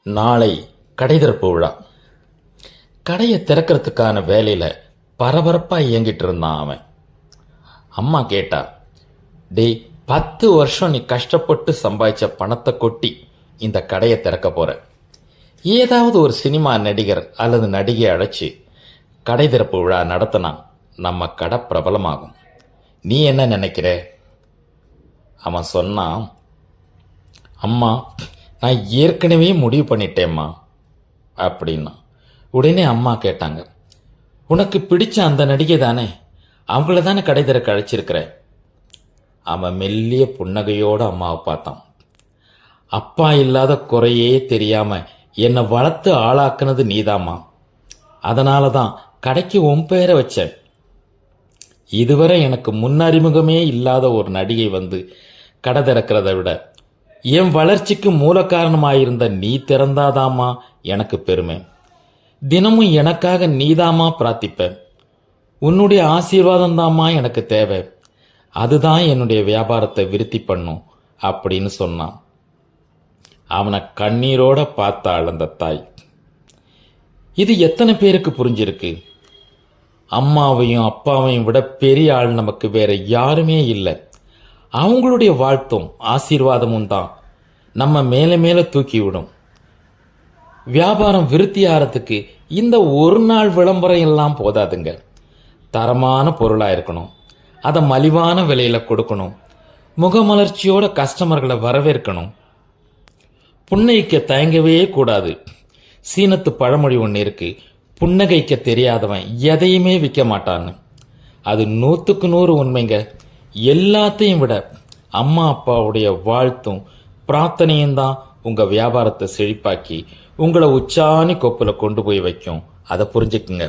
நாளை கடை திறப்பு விழா. கடையை திறக்கிறதுக்கான வேலையில் பரபரப்பாக இயங்கிட்டு இருந்தான் அவன். அம்மா கேட்டா, டேய், 10 வருஷம் நீ கஷ்டப்பட்டு சம்பாதிச்ச பணத்தை கொட்டி இந்த கடையை திறக்க போற. ஏதாவது ஒரு சினிமா நடிகர் அல்லது நடிகை அழைச்சி கடை திறப்பு விழா நடத்தினா நம்ம கடை பிரபலமாகும். நீ என்ன நினைக்கிற? அவன் சொன்னான், அம்மா, நான் ஏற்கனவே முடிவு பண்ணிட்டேம்மா அப்படின்னா. உடனே அம்மா கேட்டாங்க, உனக்கு பிடிச்ச அந்த நடிகை தானே, அவங்கள தானே கடை திறக்க அழைச்சிருக்கிற? அவன் மெல்லிய புன்னகையோடு அம்மாவை பார்த்தான். அப்பா இல்லாத குறையே தெரியாம என்னை வளர்த்து ஆளாக்குனது நீதாம்மா, அதனால தான் கடைக்கு உன் பேரை வச்சேன். இதுவரை எனக்கு முன்னறிமுகமே இல்லாத ஒரு நடிகை வந்து கடை திறக்கிறத விட என் வளர்ச்சிக்கு மூல காரணமாயிருந்த நீ திறந்தாதாம்மா எனக்கு பெருமை. தினமும் எனக்காக நீதாம்மா பிரார்த்திப்ப. உன்னுடைய ஆசீர்வாதம் தாம்மா எனக்கு தேவை. அதுதான் என்னுடைய வியாபாரத்தை விருத்தி பண்ணும் அப்படின்னு சொன்னான். அவனை கண்ணீரோட பார்த்தாள் அந்த தாய். இது எத்தனை பேருக்கு புரிஞ்சிருக்கு? அம்மாவையும் அப்பாவையும் விட பெரிய ஆள் நமக்கு வேற யாருமே இல்லை. அவங்களுடைய வாழ்த்தும் ஆசீர்வாதமும் தான் நம்ம மேலே மேலே தூக்கி விடும். வியாபாரம் விருத்தி ஆகிறதுக்கு இந்த ஒரு நாள் விளம்பரம் எல்லாம் போதாதுங்க. தரமான பொருளாக இருக்கணும், அதை மலிவான விலையில் கொடுக்கணும், முகமலர்ச்சியோட கஸ்டமர்களை வரவேற்கணும், புன்னகைக்க தயங்கவே கூடாது. சீனத்து பழமொழி ஒன்று இருக்கு, புன்னகைக்க தெரியாதவன் எதையுமே விற்க மாட்டான்னு. அது 100க்கு 100 உண்மைங்க. எல்லாத்தையும் விட அம்மா அப்பாவுடைய வாழ்த்தும் பிரார்த்தனையும் தான் உங்கள் வியாபாரத்தை செழிப்பாக்கி உங்களை உச்சாணி கொப்பில் கொண்டு போய் வைக்கும். அதை புரிஞ்சுக்குங்க.